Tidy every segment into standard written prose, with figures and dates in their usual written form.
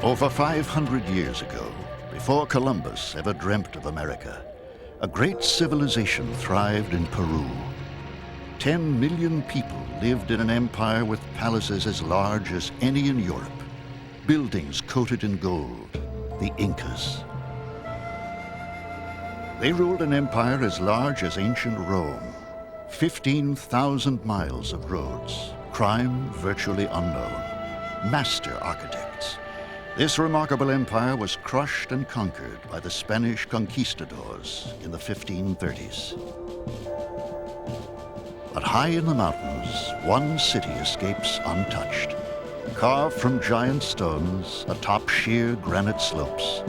Over 500 years ago, before Columbus ever dreamt of America, a great civilization thrived in Peru. 10 million people lived in an empire with palaces as large as any in Europe, buildings coated in gold, the Incas. They ruled an empire as large as ancient Rome, 15,000 miles of roads, crime virtually unknown, master architects. This remarkable empire was crushed and conquered by the Spanish conquistadors in the 1530s. But high in the mountains, one city escapes untouched. Carved from giant stones atop sheer granite slopes,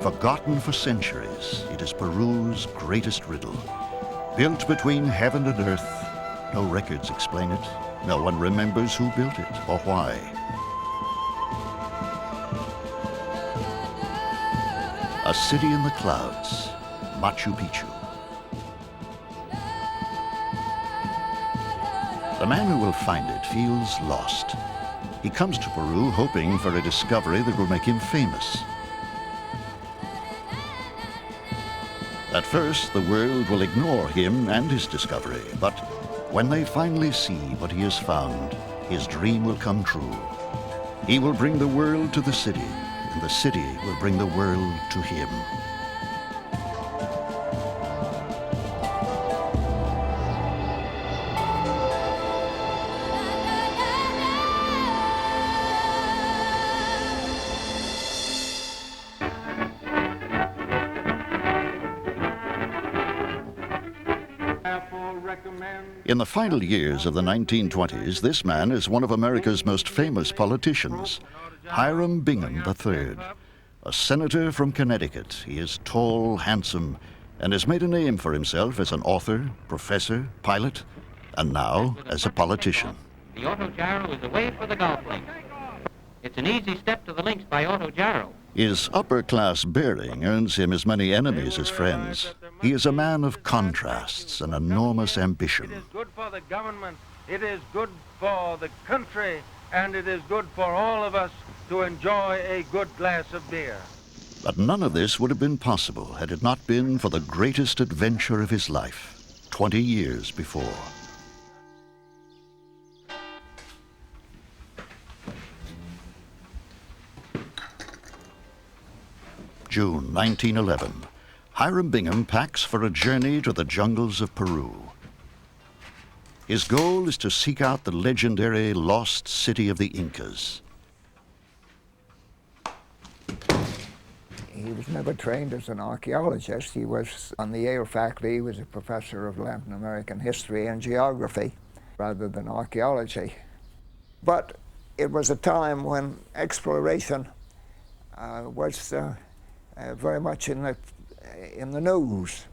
forgotten for centuries, it is Peru's greatest riddle. Built between heaven and earth, no records explain it. No one remembers who built it or why. A city in the clouds, Machu Picchu. The man who will find it feels lost. He comes to Peru hoping for a discovery that will make him famous. At first, the world will ignore him and his discovery, but when they finally see what he has found, his dream will come true. He will bring the world to the city, and the city will bring the world to him. In the final years of the 1920s, this man is one of America's most famous politicians, Hiram Bingham III. A senator from Connecticut, he is tall, handsome, and has made a name for himself as an author, professor, pilot, and now as a politician. The auto gyro is away for the golf links. It's an easy step to the links by auto gyro. His upper-class bearing earns him as many enemies as friends. He is a man of contrasts and enormous ambition. It is good for the government, it is good for the country, and it is good for all of us to enjoy a good glass of beer. But none of this would have been possible had it not been for the greatest adventure of his life, 20 years before. June 1911. Hiram Bingham packs for a journey to the jungles of Peru. His goal is to seek out the legendary lost city of the Incas. He was never trained as an archaeologist. He was on the Yale faculty. He was a professor of Latin American history and geography rather than archaeology. But it was a time when exploration was very much in the news.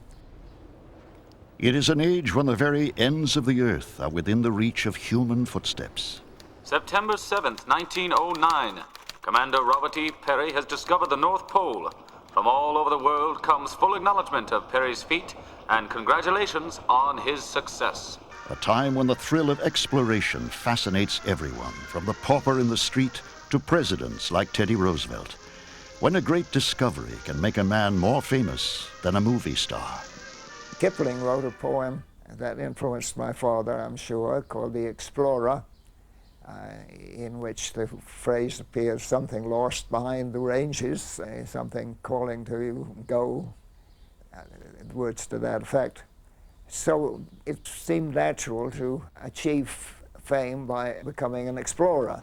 It is an age when the very ends of the earth are within the reach of human footsteps. September 7th, 1909. Commander Robert E. Peary has discovered the North Pole. From all over the world comes full acknowledgement of Peary's feat and congratulations on his success. A time when the thrill of exploration fascinates everyone, from the pauper in the street to presidents like Teddy Roosevelt. When a great discovery can make a man more famous than a movie star. Kipling wrote a poem that influenced my father, I'm sure, called The Explorer, in which the phrase appears, something lost behind the ranges, something calling to you, go, words to that effect. So it seemed natural to achieve fame by becoming an explorer.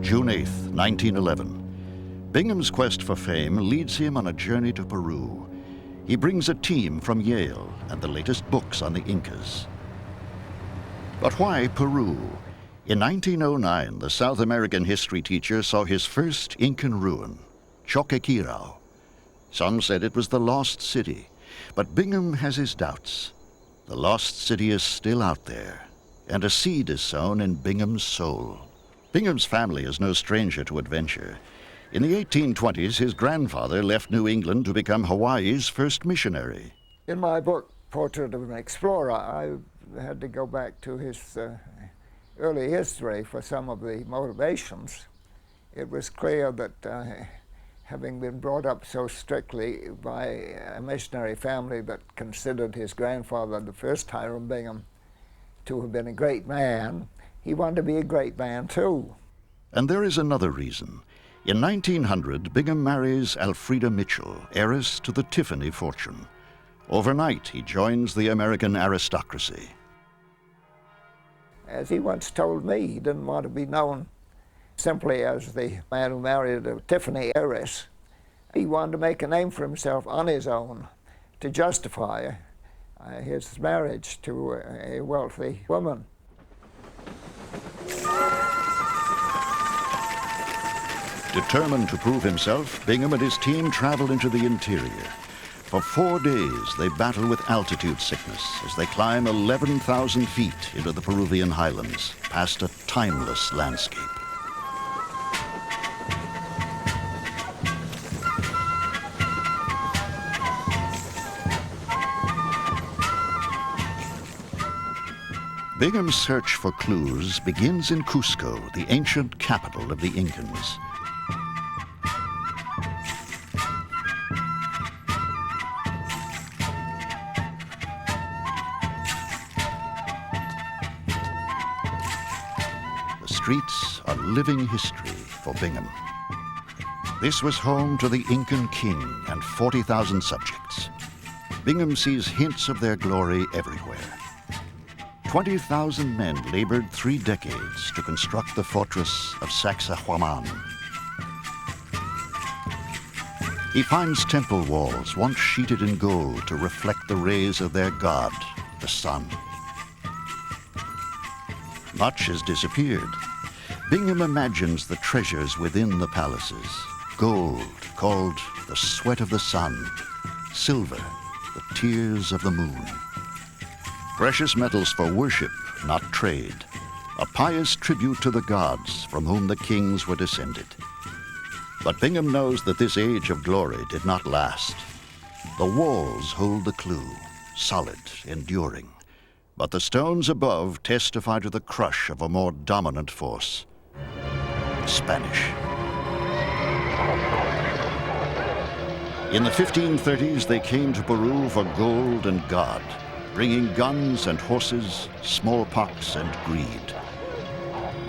June 8th, 1911. Bingham's quest for fame leads him on a journey to Peru. He brings a team from Yale and the latest books on the Incas. But why Peru? In 1909, the South American history teacher saw his first Incan ruin, Choqquequirao. Some said it was the lost city, but Bingham has his doubts. The lost city is still out there, and a seed is sown in Bingham's soul. Bingham's family is no stranger to adventure. In the 1820s, his grandfather left New England to become Hawaii's first missionary. In my book, Portrait of an Explorer, I had to go back to his early history for some of the motivations. It was clear that having been brought up so strictly by a missionary family that considered his grandfather, the first Hiram Bingham, to have been a great man, he wanted to be a great man too. And there is another reason. In 1900, Bingham marries Elfrida Mitchell, heiress to the Tiffany fortune. Overnight, he joins the American aristocracy. As he once told me, he didn't want to be known simply as the man who married a Tiffany heiress. He wanted to make a name for himself on his own to justify his marriage to a wealthy woman. Determined to prove himself, Bingham and his team travel into the interior. For 4 days, they battle with altitude sickness as they climb 11,000 feet into the Peruvian highlands, past a timeless landscape. Bingham's search for clues begins in Cusco, the ancient capital of the Incans. The streets are living history for Bingham. This was home to the Incan king and 40,000 subjects. Bingham sees hints of their glory everywhere. 20,000 men labored 3 decades to construct the fortress of Sacsayhuaman. He finds temple walls once sheeted in gold to reflect the rays of their god, the sun. Much has disappeared. Bingham imagines the treasures within the palaces. Gold, called the sweat of the sun. Silver, the tears of the moon. Precious metals for worship, not trade. A pious tribute to the gods from whom the kings were descended. But Bingham knows that this age of glory did not last. The walls hold the clue, solid, enduring. But the stones above testify to the crush of a more dominant force, the Spanish. In the 1530s, they came to Peru for gold and God, bringing guns and horses, smallpox and greed.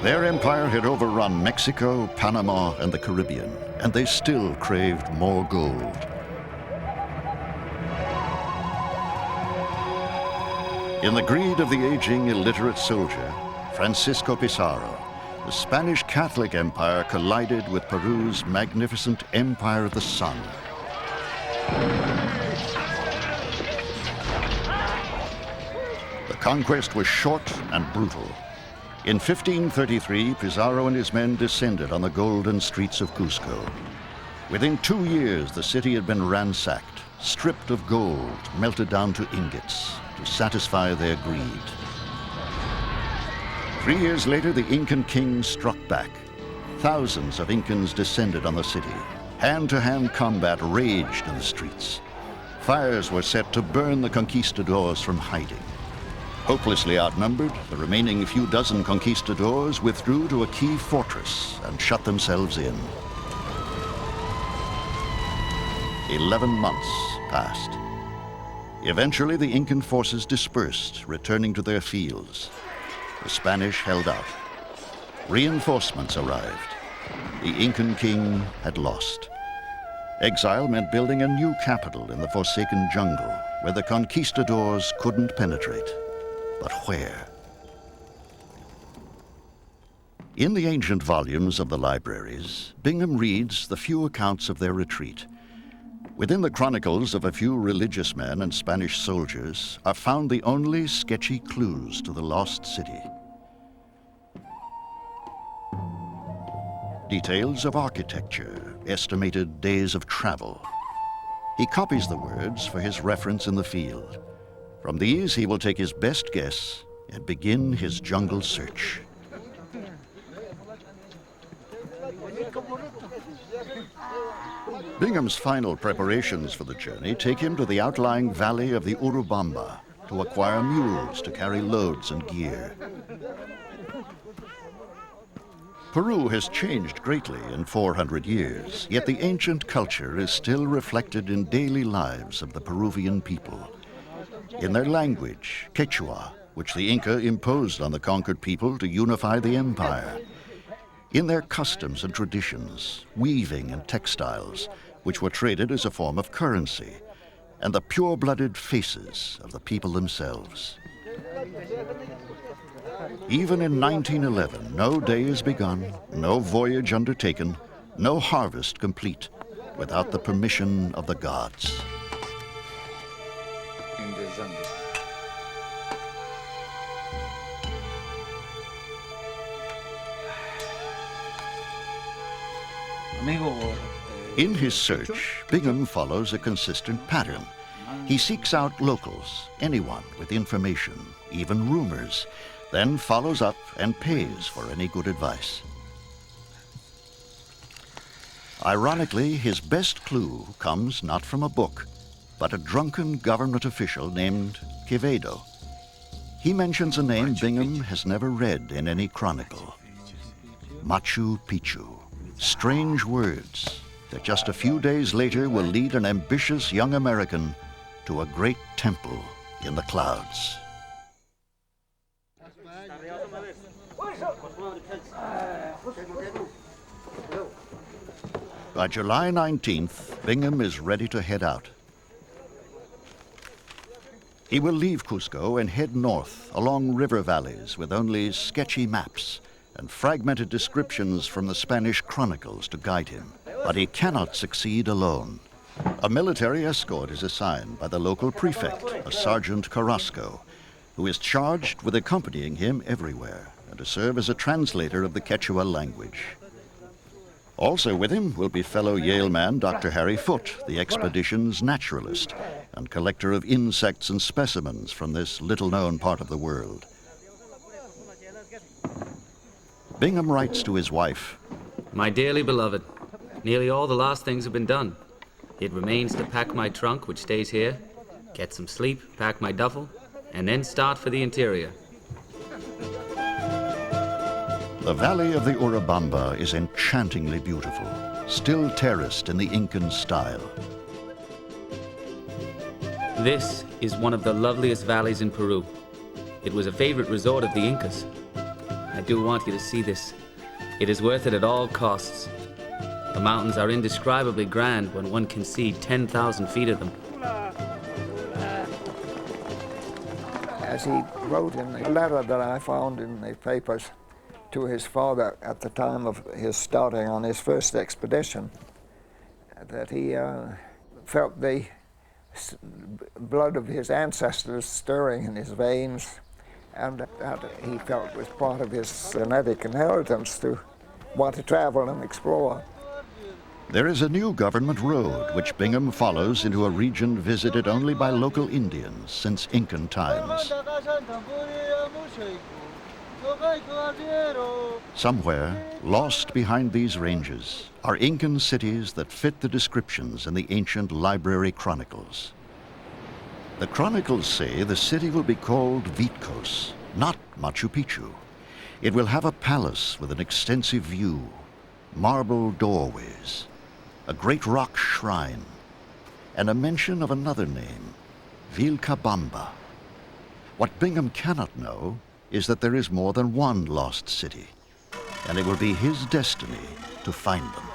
Their empire had overrun Mexico, Panama, and the Caribbean, and they still craved more gold. In the greed of the aging, illiterate soldier, Francisco Pizarro, the Spanish Catholic Empire collided with Peru's magnificent Empire of the Sun. The conquest was short and brutal. In 1533, Pizarro and his men descended on the golden streets of Cusco. Within 2 years, the city had been ransacked, stripped of gold, melted down to ingots to satisfy their greed. 3 years later, the Incan king struck back. Thousands of Incans descended on the city. Hand-to-hand combat raged in the streets. Fires were set to burn the conquistadors from hiding. Hopelessly outnumbered, the remaining few dozen conquistadors withdrew to a key fortress and shut themselves in. 11 months passed. Eventually, the Incan forces dispersed, returning to their fields. The Spanish held out. Reinforcements arrived. The Incan king had lost. Exile meant building a new capital in the forsaken jungle, where the conquistadors couldn't penetrate. But where? In the ancient volumes of the libraries, Bingham reads the few accounts of their retreat. Within the chronicles of a few religious men and Spanish soldiers are found the only sketchy clues to the lost city. Details of architecture, estimated days of travel. He copies the words for his reference in the field. From these, he will take his best guess and begin his jungle search. Bingham's final preparations for the journey take him to the outlying valley of the Urubamba to acquire mules to carry loads and gear. Peru has changed greatly in 400 years, yet the ancient culture is still reflected in daily lives of the Peruvian people. In their language, Quechua, which the Inca imposed on the conquered people to unify the empire. In their customs and traditions, weaving and textiles, which were traded as a form of currency, and the pure-blooded faces of the people themselves. Even in 1911, no day is begun, no voyage undertaken, no harvest complete without the permission of the gods. In his search, Bingham follows a consistent pattern. He seeks out locals, anyone with information, even rumors, then follows up and pays for any good advice. Ironically, his best clue comes not from a book, but a drunken government official named Quevedo. He mentions a name Bingham has never read in any chronicle. Machu Pichu. Strange words that just a few days later will lead an ambitious young American to a great temple in the clouds. By July 19th, Bingham is ready to head out. He will leave Cusco and head north along river valleys with only sketchy maps and fragmented descriptions from the Spanish chronicles to guide him. But he cannot succeed alone. A military escort is assigned by the local prefect, a Sergeant Carrasco, who is charged with accompanying him everywhere and to serve as a translator of the Quechua language. Also with him will be fellow Yale man Dr. Harry Foote, the expedition's naturalist and collector of insects and specimens from this little-known part of the world. Bingham writes to his wife, My dearly beloved, nearly all the last things have been done. It remains to pack my trunk, which stays here, get some sleep, pack my duffel, and then start for the interior. The valley of the Urubamba is enchantingly beautiful, still terraced in the Incan style. This is one of the loveliest valleys in Peru. It was a favorite resort of the Incas. I do want you to see this. It is worth it at all costs. The mountains are indescribably grand when one can see 10,000 feet of them. As he wrote in the letter that I found in the papers to his father at the time of his starting on his first expedition, that he felt the blood of his ancestors stirring in his veins, and that he felt was part of his genetic inheritance to want to travel and explore. There is a new government road which Bingham follows into a region visited only by local Indians since Incan times. Somewhere, lost behind these ranges, are Incan cities that fit the descriptions in the ancient library chronicles. The chronicles say the city will be called Vitcos, not Machu Picchu. It will have a palace with an extensive view, marble doorways, a great rock shrine, and a mention of another name, Vilcabamba. What Bingham cannot know is that there is more than one lost city, and it will be his destiny to find them.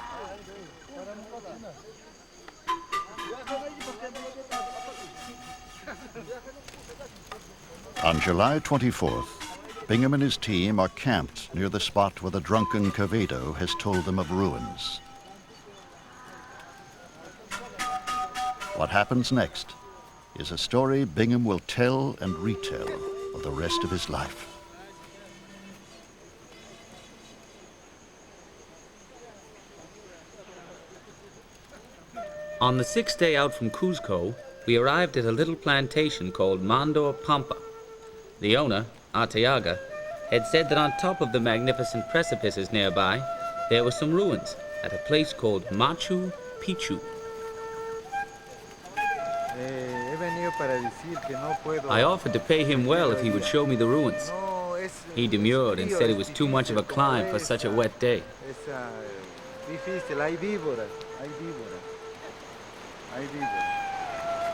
On July 24th, Bingham and his team are camped near the spot where the drunken Quevedo has told them of ruins. What happens next is a story Bingham will tell and retell for the rest of his life. On the 6th day out from Cuzco, we arrived at a little plantation called Mandor Pampa. The owner, Arteaga, had said that on top of the magnificent precipices nearby, there were some ruins at a place called Machu Pichu. I offered to pay him well if he would show me the ruins. He demurred and said it was too much of a climb for such a wet day.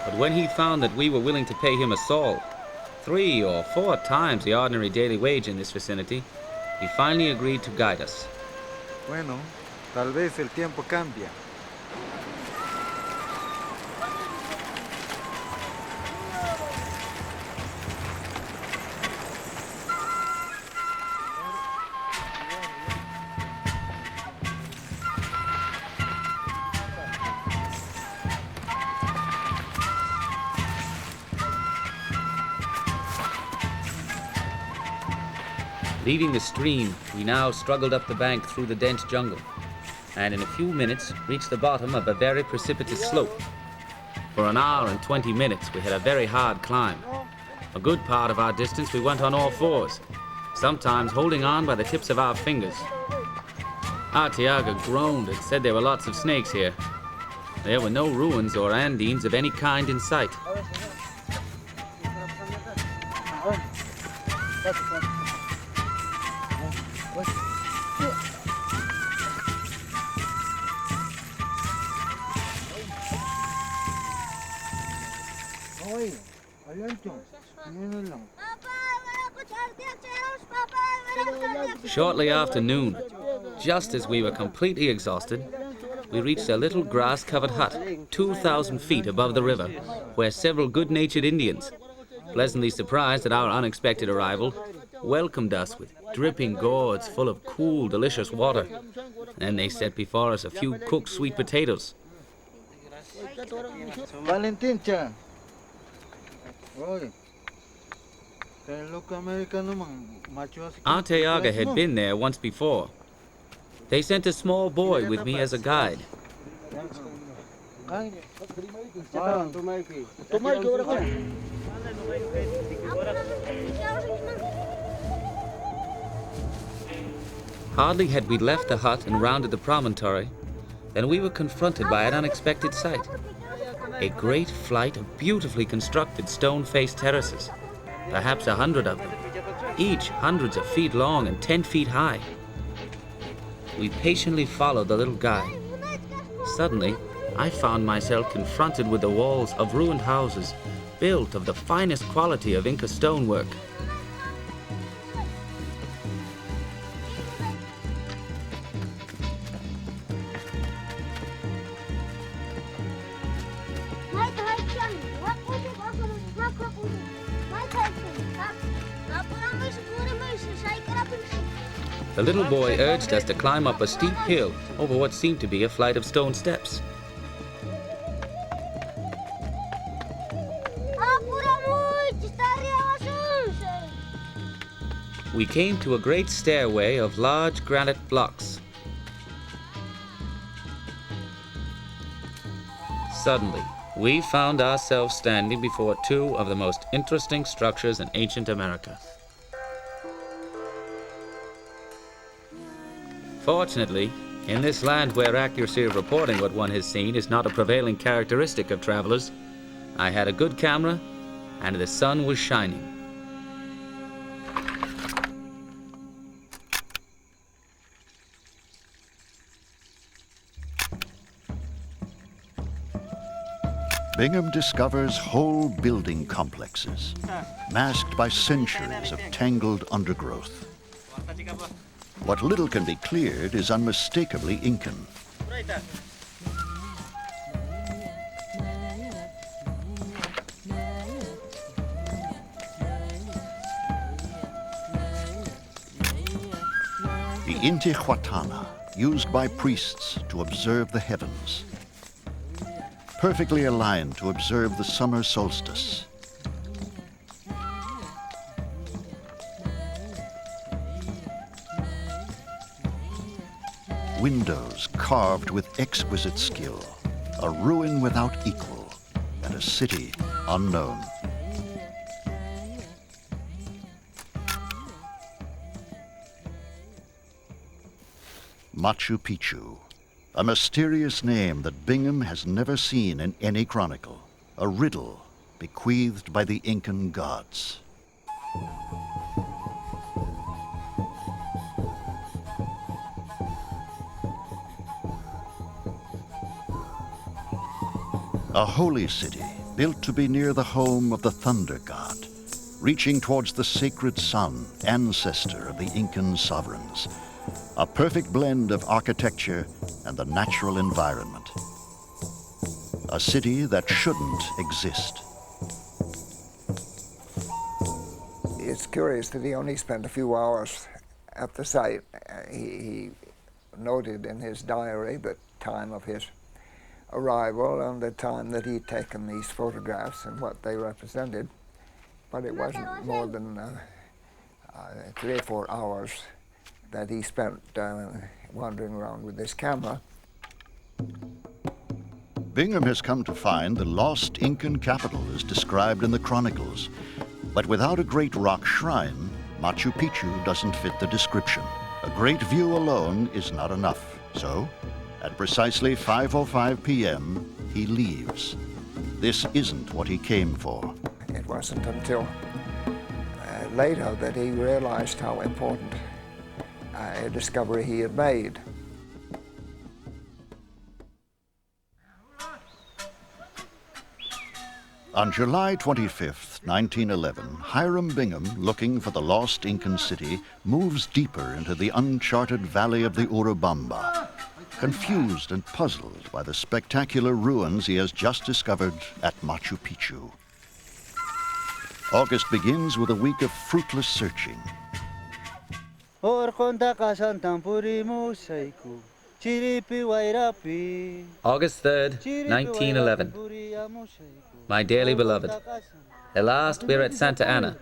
But when he found that we were willing to pay him a sol, 3 or 4 times the ordinary daily wage in this vicinity, he finally agreed to guide us. Bueno, tal vez el tiempo cambia. Leaving the stream, we now struggled up the bank through the dense jungle, and in a few minutes reached the bottom of a very precipitous slope. For an hour and 20 minutes we had a very hard climb. A good part of our distance we went on all fours, sometimes holding on by the tips of our fingers. Arteaga groaned and said there were lots of snakes here. There were no ruins or Andines of any kind in sight. Shortly after noon, just as we were completely exhausted, we reached a little grass-covered hut 2,000 feet above the river, where several good-natured Indians, pleasantly surprised at our unexpected arrival, welcomed us with dripping gourds full of cool, delicious water. Then they set before us a few cooked sweet potatoes. Valentincha. Arteaga had been there once before. They sent a small boy with me as a guide. Hardly had we left the hut and rounded the promontory, than we were confronted by an unexpected sight. A great flight of beautifully constructed stone-faced terraces, perhaps 100 of them, each hundreds of feet long and 10 feet high. We patiently followed the little guide. Suddenly, I found myself confronted with the walls of ruined houses built of the finest quality of Inca stonework. The little boy urged us to climb up a steep hill over what seemed to be a flight of stone steps. We came to a great stairway of large granite blocks. Suddenly, we found ourselves standing before 2 of the most interesting structures in ancient America. Fortunately, in this land where accuracy of reporting what one has seen is not a prevailing characteristic of travelers, I had a good camera and the sun was shining. Bingham discovers whole building complexes, masked by centuries of tangled undergrowth. What little can be cleared is unmistakably Incan. The Intihuatana, used by priests to observe the heavens. perfectly aligned to observe the summer solstice. Windows carved with exquisite skill, a ruin without equal, and a city unknown. Machu Picchu, a mysterious name that Bingham has never seen in any chronicle, a riddle bequeathed by the Incan gods. A holy city built to be near the home of the thunder god, reaching towards the sacred sun, ancestor of the Incan sovereigns. A perfect blend of architecture and the natural environment. A city that shouldn't exist. It's curious that he only spent a few hours at the site. He noted in his diary the time of his arrival and the time that he'd taken these photographs and what they represented, but it wasn't more than 3 or 4 hours that he spent wandering around with this camera. Bingham has come to find the lost Incan capital as described in the chronicles, but without a great rock shrine, Machu Picchu doesn't fit the description. A great view alone is not enough, so at precisely 5:05 p.m., he leaves. This isn't what he came for. It wasn't until later that he realized how important a discovery he had made. On July 25th, 1911, Hiram Bingham, looking for the lost Incan city, moves deeper into the uncharted valley of the Urubamba, confused and puzzled by the spectacular ruins he has just discovered at Machu Picchu. August begins with a week of fruitless searching. August 3rd, 1911. My dearly beloved, at last we're at Santa Ana,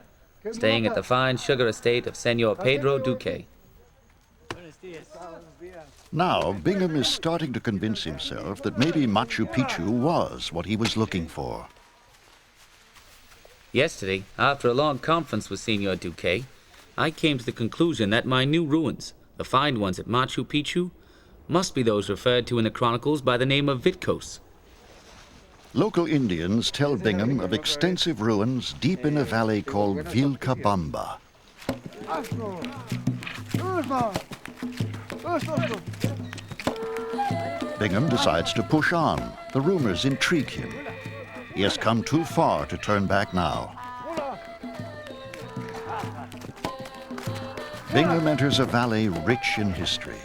staying at the fine sugar estate of Senor Pedro Duque. Now, Bingham is starting to convince himself that maybe Machu Picchu was what he was looking for. Yesterday, after a long conference with Senor Duque, I came to the conclusion that my new ruins, the find ones at Machu Picchu, must be those referred to in the chronicles by the name of Vitkos. Local Indians tell Bingham of extensive ruins deep in a valley called Vilcabamba. Bingham decides to push on. The rumors intrigue him. He has come too far to turn back now. Bingham enters a valley rich in history.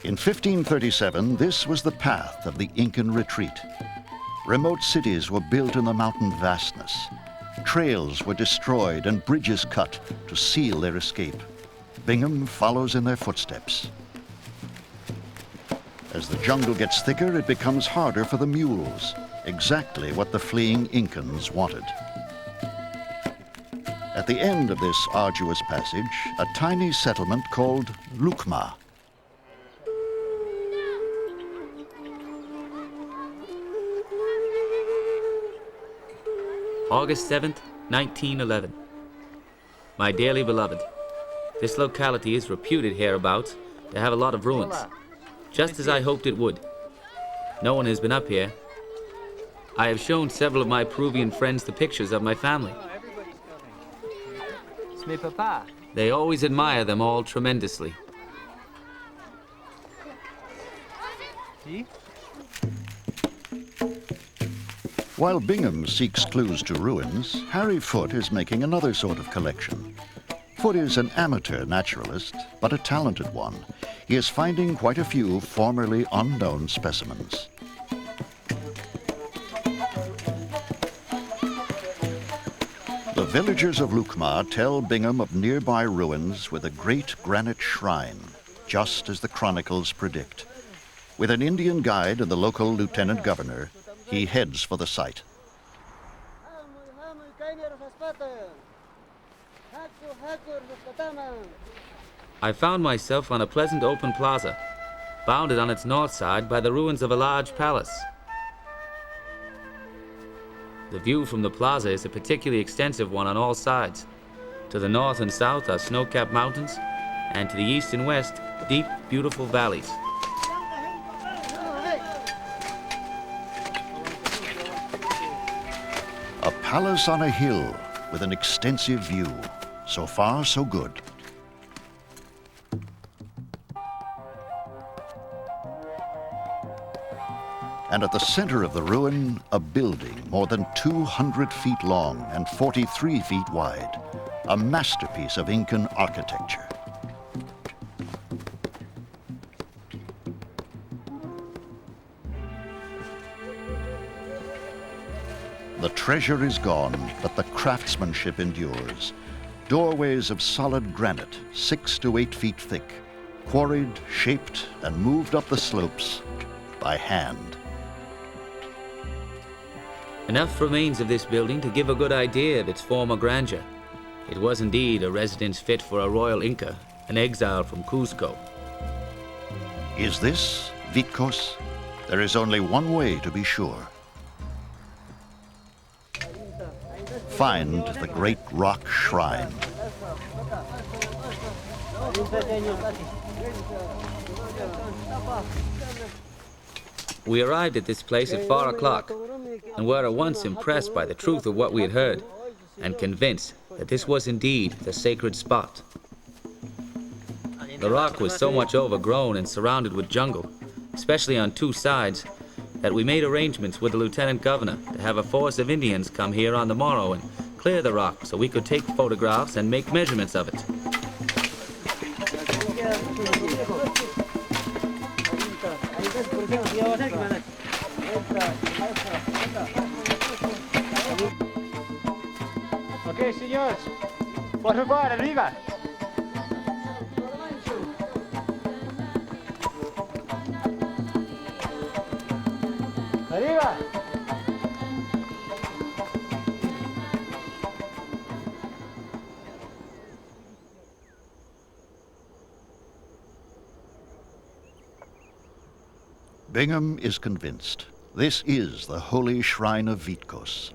In 1537, this was the path of the Incan retreat. Remote cities were built in the mountain vastness. Trails were destroyed and bridges cut to seal their escape. Bingham follows in their footsteps. As the jungle gets thicker, it becomes harder for the mules, exactly what the fleeing Incans wanted. At the end of this arduous passage, a tiny settlement called Lucma. August 7th, 1911. My dearly beloved, this locality is reputed hereabouts to have a lot of ruins, just as I hoped it would. No one has been up here. I have shown several of my Peruvian friends the pictures of my family. They always admire them all tremendously. While Bingham seeks clues to ruins, Harry Foote is making another sort of collection. Foote is an amateur naturalist, but a talented one. He is finding quite a few formerly unknown specimens. The villagers of Lucma tell Bingham of nearby ruins with a great granite shrine, just as the chronicles predict. With an Indian guide and the local lieutenant governor, he heads for the site. I found myself on a pleasant open plaza, bounded on its north side by the ruins of a large palace. The view from the plaza is a particularly extensive one on all sides. To the north and south are snow-capped mountains, and to the east and west, deep, beautiful valleys. A palace on a hill with an extensive view. So far, so good. And at the center of the ruin, a building more than 200 feet long and 43 feet wide. A masterpiece of Incan architecture. The treasure is gone, but the craftsmanship endures. Doorways of solid granite, 6 to 8 feet thick, quarried, shaped, and moved up the slopes by hand. Enough remains of this building to give a good idea of its former grandeur. It was indeed a residence fit for a royal Inca, an exile from Cuzco. Is this Vitcos? There is only one way to be sure. Find the great rock shrine. We arrived at this place at 4 o'clock and were at once impressed by the truth of what we had heard and convinced that this was indeed the sacred spot. The rock was so much overgrown and surrounded with jungle, especially on 2 sides, that we made arrangements with the lieutenant governor to have a force of Indians come here on the morrow and clear the rock so we could take photographs and make measurements of it. Ok, señores, por favor, arriba. Arriba. Bingham is convinced. This is the holy shrine of Vitcos.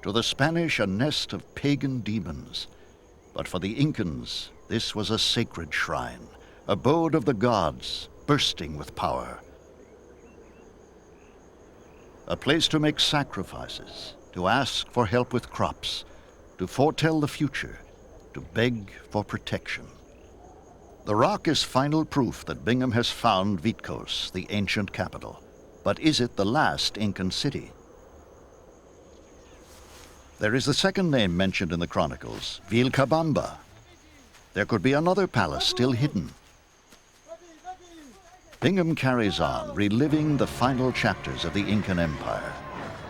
To the Spanish, a nest of pagan demons. But for the Incans, this was a sacred shrine, abode of the gods, bursting with power. A place to make sacrifices, to ask for help with crops, to foretell the future, to beg for protection. The rock is final proof that Bingham has found Vitcos, the ancient capital. But is it the last Incan city? There is the second name mentioned in the chronicles, Vilcabamba. There could be another palace still hidden. Bingham carries on, reliving the final chapters of the Incan Empire.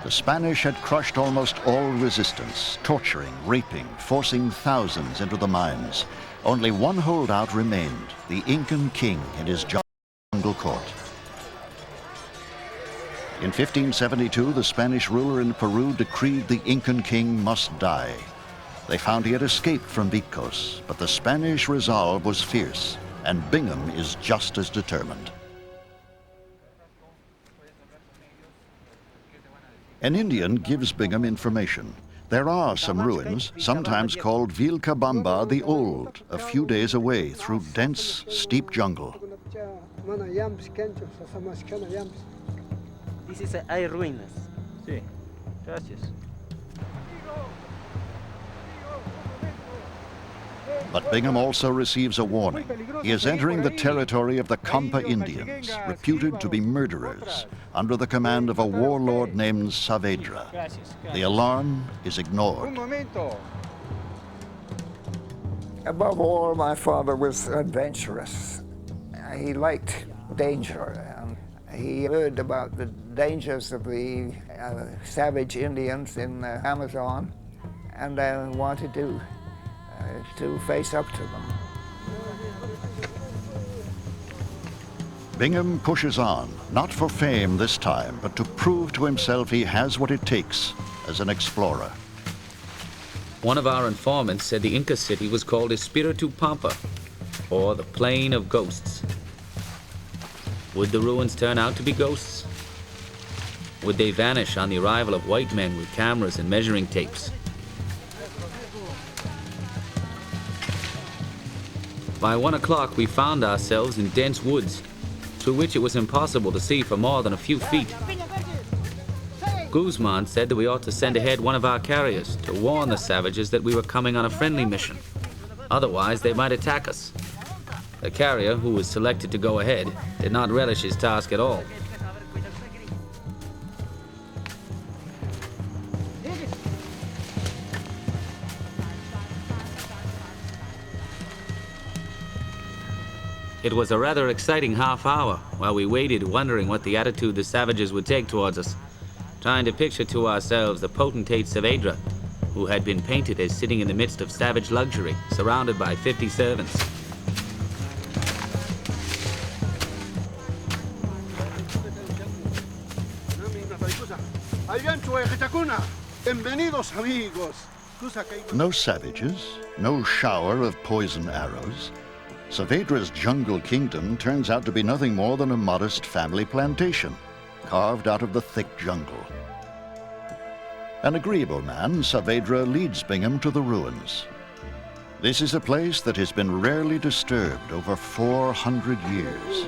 The Spanish had crushed almost all resistance, torturing, raping, forcing thousands into the mines. Only one holdout remained, the Incan king in his jungle court. In 1572, the Spanish ruler in Peru decreed the Incan king must die. They found he had escaped from Vitcos, but the Spanish resolve was fierce, and Bingham is just as determined. An Indian gives Bingham information. There are some ruins, sometimes called Vilcabamba the Old, a few days away through dense, steep jungle. This is hay ruinas. Sí, gracias. But Bingham also receives a warning. He is entering the territory of the Campa Indians, reputed to be murderers, under the command of a warlord named Saavedra. The alarm is ignored. Above all, my father was adventurous. He liked danger. He heard about the dangers of the savage Indians in the Amazon and wanted to face up to them. Bingham pushes on, not for fame this time, but to prove to himself he has what it takes as an explorer. One of our informants said the Inca city was called Espiritu Pampa, or the Plain of Ghosts. Would the ruins turn out to be ghosts? Would they vanish on the arrival of white men with cameras and measuring tapes? By 1 o'clock, we found ourselves in dense woods, through which it was impossible to see for more than a few feet. Guzman said that we ought to send ahead one of our carriers to warn the savages that we were coming on a friendly mission. Otherwise, they might attack us. The carrier, who was selected to go ahead, did not relish his task at all. It was a rather exciting half hour while we waited, wondering what the attitude the savages would take towards us, trying to picture to ourselves the potentate Saavedra, who had been painted as sitting in the midst of savage luxury, surrounded by 50 servants. No savages, no shower of poison arrows. Saavedra's jungle kingdom turns out to be nothing more than a modest family plantation, carved out of the thick jungle. An agreeable man, Saavedra leads Bingham to the ruins. This is a place that has been rarely disturbed over 400 years.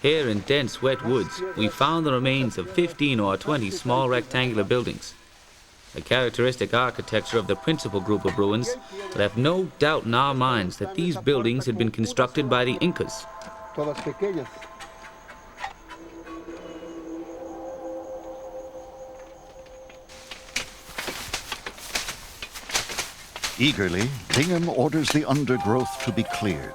Here in dense wet woods, we found the remains of 15 or 20 small rectangular buildings. The characteristic architecture of the principal group of ruins would have no doubt in our minds that these buildings had been constructed by the Incas. Eagerly, Bingham orders the undergrowth to be cleared.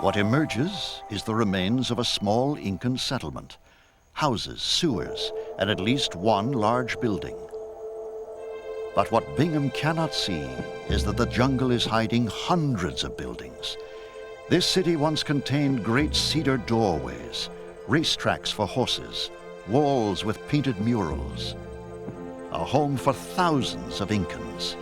What emerges is the remains of a small Incan settlement, houses, sewers, and at least one large building. But what Bingham cannot see is that the jungle is hiding hundreds of buildings. This city once contained great cedar doorways, racetracks for horses, walls with painted murals, a home for thousands of Incans.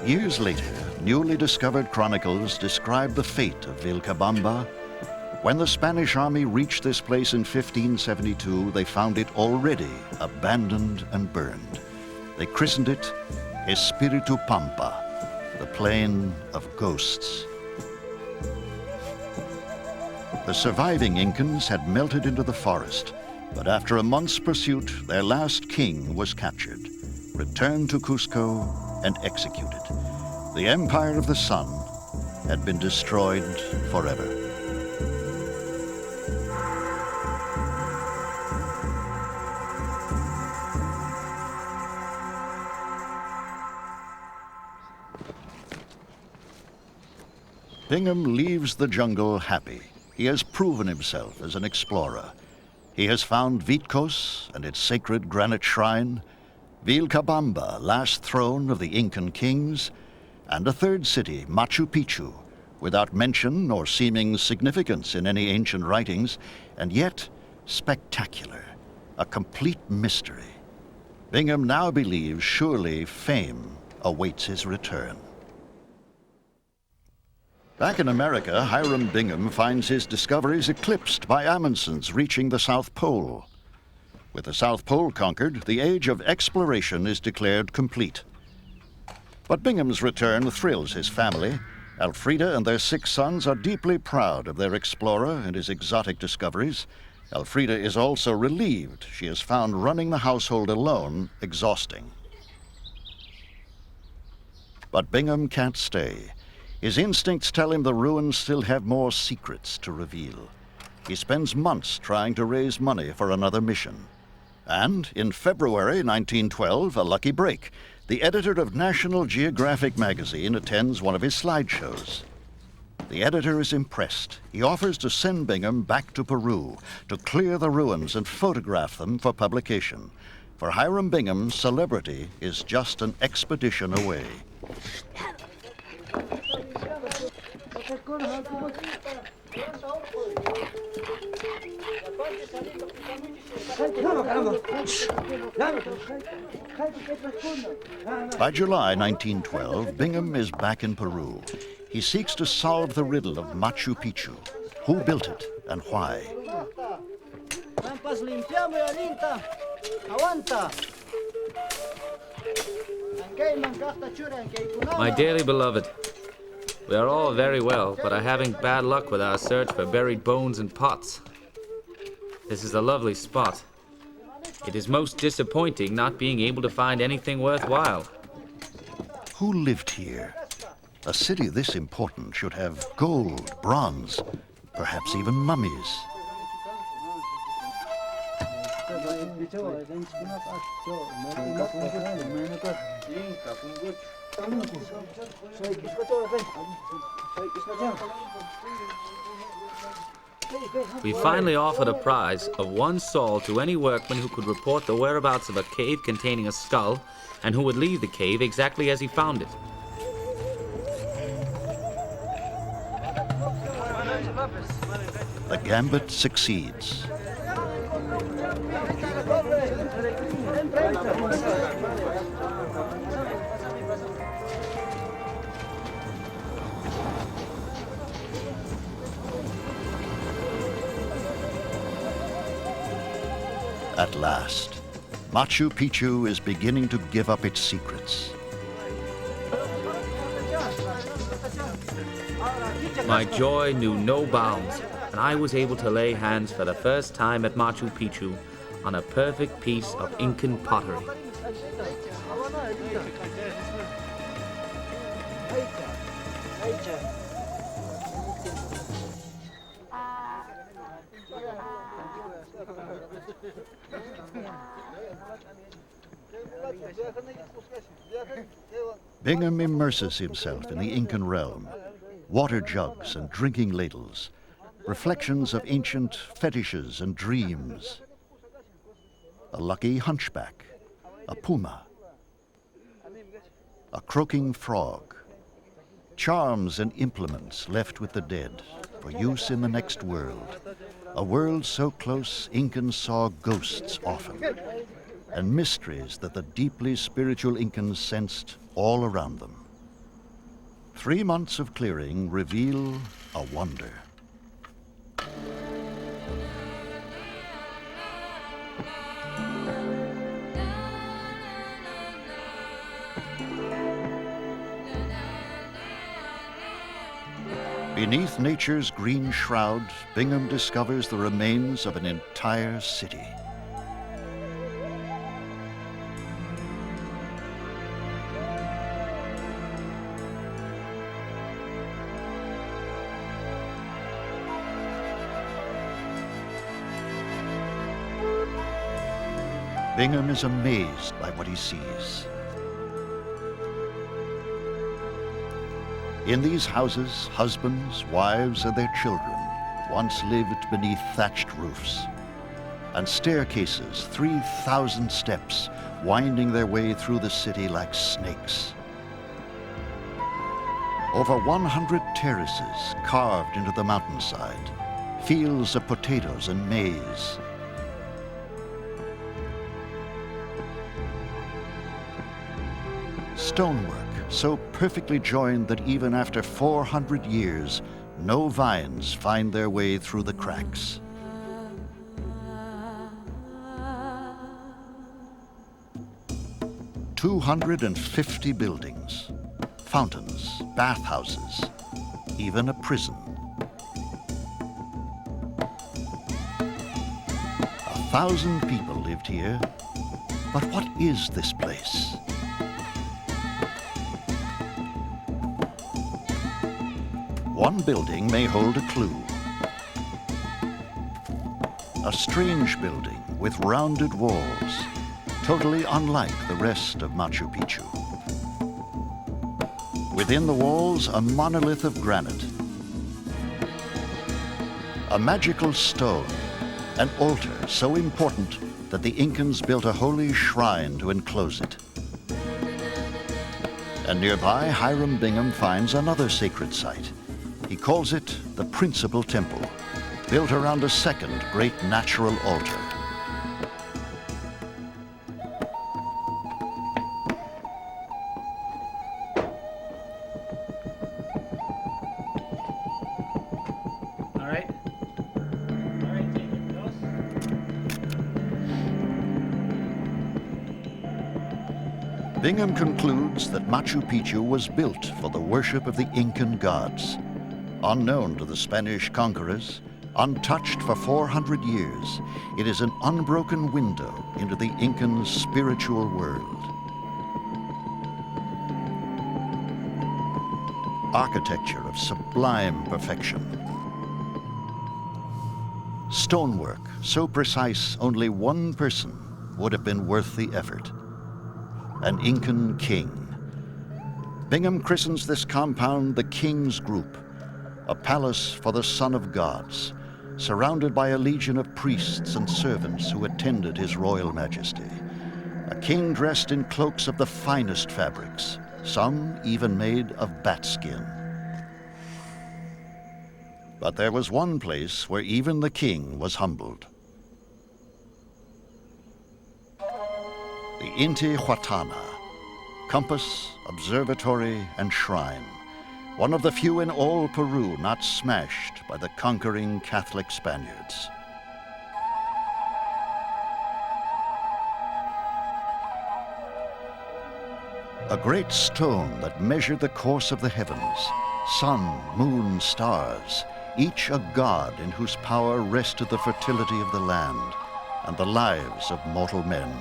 Years later, newly discovered chronicles describe the fate of Vilcabamba. When the Spanish army reached this place in 1572, they found it already abandoned and burned. They christened it Espiritu Pampa, the Plain of Ghosts. The surviving Incans had melted into the forest, but after a month's pursuit, their last king was captured, returned to Cusco, and executed. The Empire of the Sun had been destroyed forever. Bingham leaves the jungle happy. He has proven himself as an explorer. He has found Vitkos and its sacred granite shrine, Vilcabamba, last throne of the Incan kings, and a third city, Machu Picchu, without mention or seeming significance in any ancient writings, and yet spectacular, a complete mystery. Bingham now believes surely fame awaits his return. Back in America, Hiram Bingham finds his discoveries eclipsed by Amundsen's reaching the South Pole. With the South Pole conquered, the age of exploration is declared complete. But Bingham's return thrills his family. Elfrida and their 6 sons are deeply proud of their explorer and his exotic discoveries. Elfrida is also relieved. She has found running the household alone exhausting. But Bingham can't stay. His instincts tell him the ruins still have more secrets to reveal. He spends months trying to raise money for another mission. And in February 1912, a lucky break. The editor of National Geographic magazine attends one of his slideshows. The editor is impressed. He offers to send Bingham back to Peru to clear the ruins and photograph them for publication. For Hiram Bingham, celebrity is just an expedition away. By July 1912, Bingham is back in Peru. He seeks to solve the riddle of Machu Picchu. Who built it and why? My dearly beloved, we are all very well, but are having bad luck with our search for buried bones and pots. This is a lovely spot. It is most disappointing not being able to find anything worthwhile. Who lived here? A city this important should have gold, bronze, perhaps even mummies. We finally offered a prize of 1 sol to any workman who could report the whereabouts of a cave containing a skull and who would leave the cave exactly as he found it. The gambit succeeds. At last, Machu Picchu is beginning to give up its secrets. My joy knew no bounds, and I was able to lay hands for the first time at Machu Picchu on a perfect piece of Incan pottery. Bingham immerses himself in the Incan realm. Water jugs and drinking ladles, reflections of ancient fetishes and dreams. A lucky hunchback, a puma, a croaking frog, charms and implements left with the dead for use in the next world, a world so close Incans saw ghosts often, and mysteries that the deeply spiritual Incans sensed all around them. 3 months of clearing reveal a wonder. Beneath nature's green shroud, Bingham discovers the remains of an entire city. Bingham is amazed by what he sees. In these houses, husbands, wives, and their children once lived beneath thatched roofs, and staircases, 3,000 steps, winding their way through the city like snakes. Over 100 terraces carved into the mountainside, fields of potatoes and maize. Stonework so perfectly joined that even after 400 years, no vines find their way through the cracks. "250 buildings, fountains, bathhouses, even a prison. 1,000 people lived here, but what is this place? One building may hold a clue. a strange building with rounded walls, totally unlike the rest of Machu Picchu. Within the walls, a monolith of granite, a magical stone, an altar so important that the Incans built a holy shrine to enclose it. And nearby, Hiram Bingham finds another sacred site. He calls it the Principal Temple, built around a second great natural altar. All right. All right, take it close. Bingham concludes that Machu Picchu was built for the worship of the Incan gods. Unknown to the Spanish conquerors, untouched for 400 years, it is an unbroken window into the Incan spiritual world. Architecture of sublime perfection. Stonework so precise only one person would have been worth the effort. An Incan king. Bingham christens this compound the King's Group, a palace for the Son of Gods, surrounded by a legion of priests and servants who attended his royal majesty. A king dressed in cloaks of the finest fabrics, some even made of bat skin. But there was one place where even the king was humbled. The Intihuatana, compass, observatory, and shrine. One of the few in all Peru not smashed by the conquering Catholic Spaniards. A great stone that measured the course of the heavens, sun, moon, stars, each a god in whose power rested the fertility of the land and the lives of mortal men.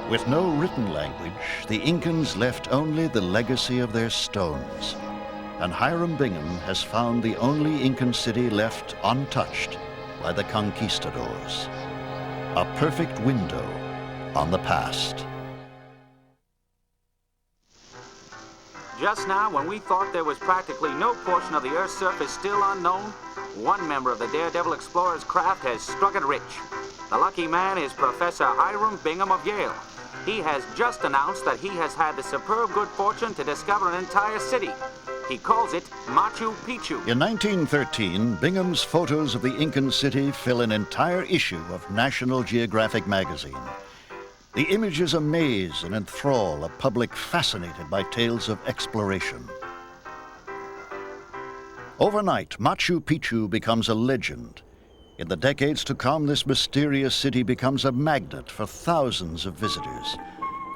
With no written language, the Incans left only the legacy of their stones, and Hiram Bingham has found the only Incan city left untouched by the conquistadors. A perfect window on the past. Just now, when we thought there was practically no portion of the Earth's surface still unknown, one member of the Daredevil Explorer's craft has struck it rich. The lucky man is Professor Hiram Bingham of Yale. He has just announced that he has had the superb good fortune to discover an entire city. He calls it Machu Picchu. In 1913, Bingham's photos of the Incan city fill an entire issue of National Geographic magazine. The images amaze and enthrall a public fascinated by tales of exploration. Overnight, Machu Picchu becomes a legend. In the decades to come, this mysterious city becomes a magnet for thousands of visitors.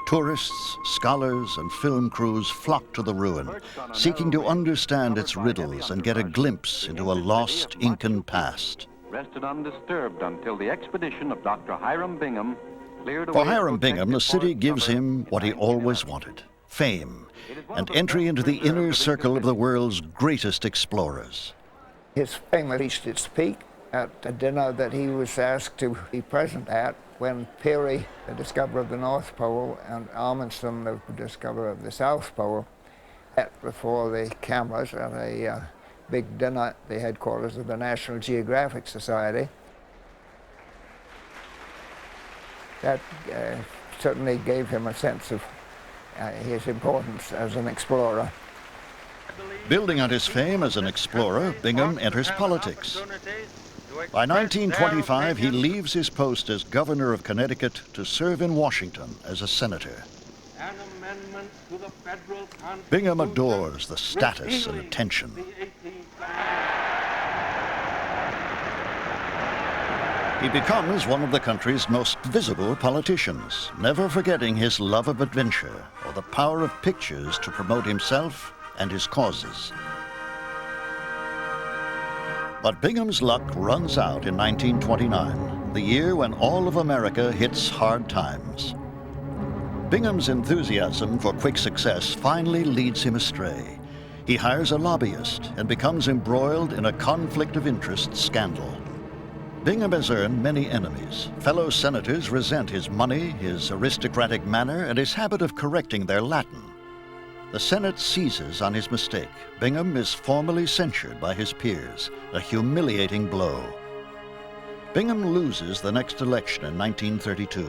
Tourists, scholars, and film crews flock to the ruin, seeking to understand its riddles and get a glimpse into a lost Incan past. Rested undisturbed until the expedition of Dr. Hiram Bingham cleared away. For Hiram Bingham, the city gives him what he always wanted: fame and entry into the inner circle of the world's greatest explorers. His fame reached its peak at a dinner that he was asked to be present at when Peary, the discoverer of the North Pole, and Amundsen, the discoverer of the South Pole, met before the cameras at a big dinner at the headquarters of the National Geographic Society. That certainly gave him a sense of his importance as an explorer. Building on his fame as an explorer, Bingham enters politics. By 1925, he leaves his post as governor of Connecticut to serve in Washington as a senator. Bingham adores the status and attention. He becomes one of the country's most visible politicians, never forgetting his love of adventure or the power of pictures to promote himself and his causes. But Bingham's luck runs out in 1929, the year when all of America hits hard times. Bingham's enthusiasm for quick success finally leads him astray. He hires a lobbyist and becomes embroiled in a conflict of interest scandal. Bingham has earned many enemies. Fellow senators resent his money, his aristocratic manner, and his habit of correcting their Latin. The Senate seizes on his mistake. Bingham is formally censured by his peers, a humiliating blow. Bingham loses the next election in 1932,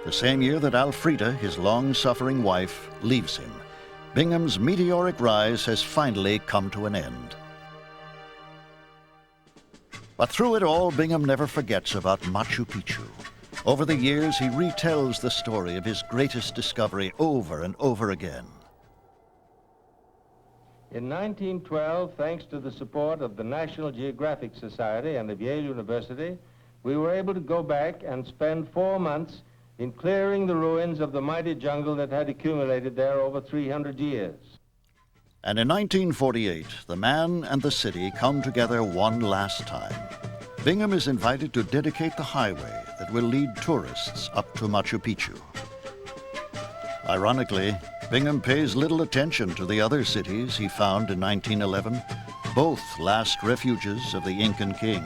the same year that Alfreda, his long-suffering wife, leaves him. Bingham's meteoric rise has finally come to an end. But through it all, Bingham never forgets about Machu Picchu. Over the years, he retells the story of his greatest discovery over and over again. In 1912, thanks to the support of the National Geographic Society and of Yale University, we were able to go back and spend 4 months in clearing the ruins of the mighty jungle that had accumulated there over 300 years. And in 1948, the man and the city come together one last time. Bingham is invited to dedicate the highway that will lead tourists up to Machu Picchu. Ironically, Bingham pays little attention to the other cities he found in 1911, both last refuges of the Incan king.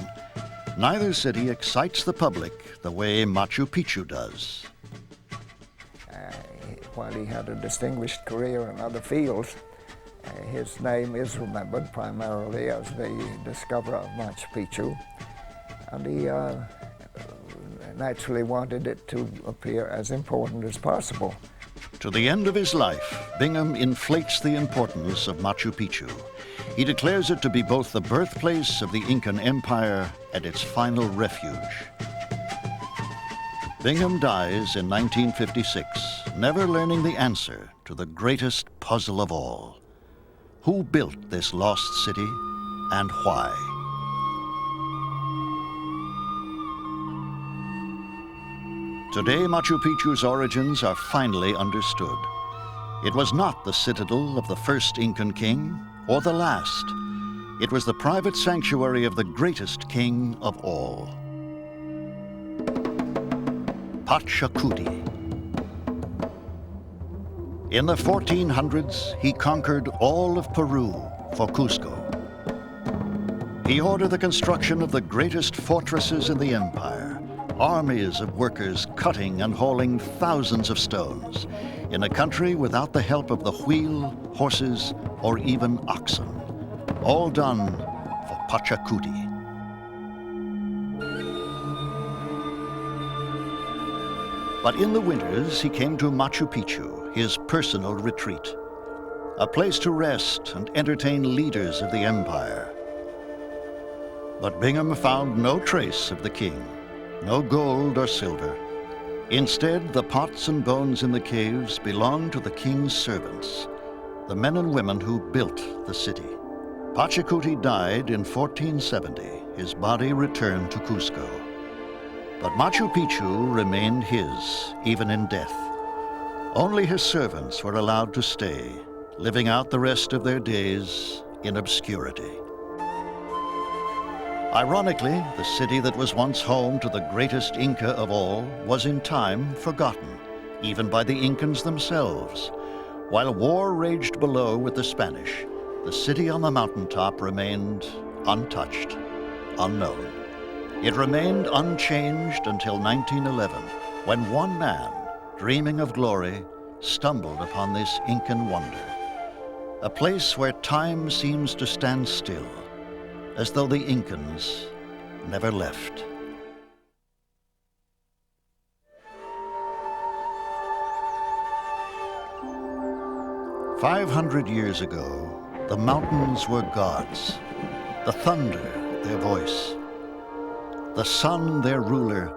Neither city excites the public the way Machu Picchu does. While he had a distinguished career in other fields, his name is remembered primarily as the discoverer of Machu Picchu, and he naturally wanted it to appear as important as possible. To the end of his life, Bingham inflates the importance of Machu Picchu. He declares it to be both the birthplace of the Incan Empire and its final refuge. Bingham dies in 1956, never learning the answer to the greatest puzzle of all. Who built this lost city and why? Today, Machu Picchu's origins are finally understood. It was not the citadel of the first Incan king or the last. It was the private sanctuary of the greatest king of all. Pachacuti. In the 1400s, he conquered all of Peru for Cusco. He ordered the construction of the greatest fortresses in the empire, armies of workers cutting and hauling thousands of stones in a country without the help of the wheel, horses, or even oxen. All done for Pachacuti. But in the winters, he came to Machu Picchu, his personal retreat, a place to rest and entertain leaders of the empire. But Bingham found no trace of the king, no gold or silver. Instead, the pots and bones in the caves belonged to the king's servants, the men and women who built the city. Pachacuti died in 1470. His body returned to Cusco. But Machu Picchu remained his, even in death. Only his servants were allowed to stay, living out the rest of their days in obscurity. Ironically, the city that was once home to the greatest Inca of all was in time forgotten, even by the Incans themselves. While war raged below with the Spanish, the city on the mountaintop remained untouched, unknown. It remained unchanged until 1911, when one man, dreaming of glory, stumbled upon this Incan wonder. A place where time seems to stand still, as though the Incans never left. "500 years ago, the mountains were gods, the thunder their voice, the sun their ruler,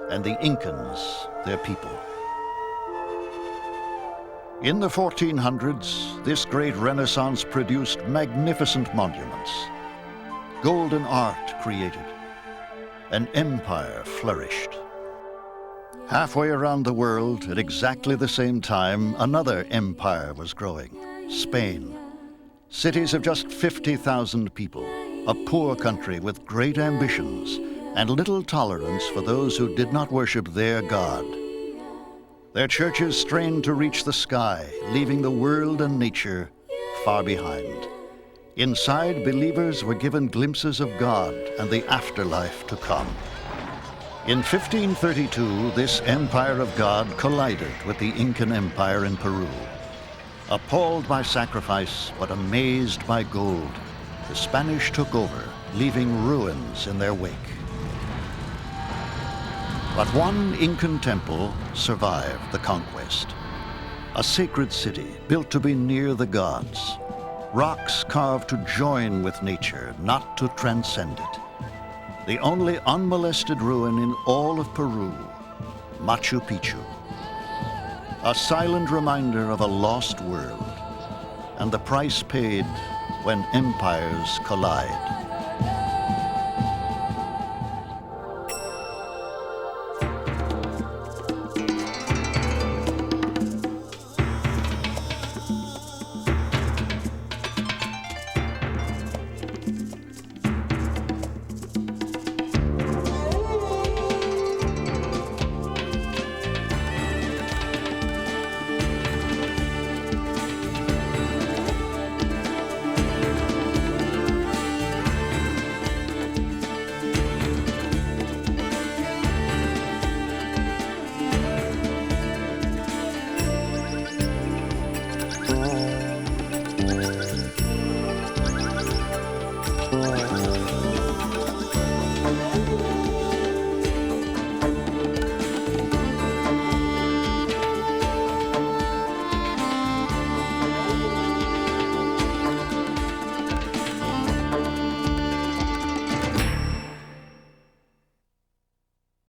and the Incans their people. In the 1400s, this great Renaissance produced magnificent monuments. Golden art created. An empire flourished. Halfway around the world, at exactly the same time, another empire was growing, Spain. Cities of just 50,000 people, a poor country with great ambitions and little tolerance for those who did not worship their God. Their churches strained to reach the sky, leaving the world and nature far behind. Inside, believers were given glimpses of God and the afterlife to come. In 1532, this empire of God collided with the Incan Empire in Peru. Appalled by sacrifice, but amazed by gold, the Spanish took over, leaving ruins in their wake. But one Incan temple survived the conquest. A sacred city built to be near the gods. Rocks carved to join with nature, not to transcend it. The only unmolested ruin in all of Peru, Machu Pichu. A silent reminder of a lost world and the price paid when empires collide.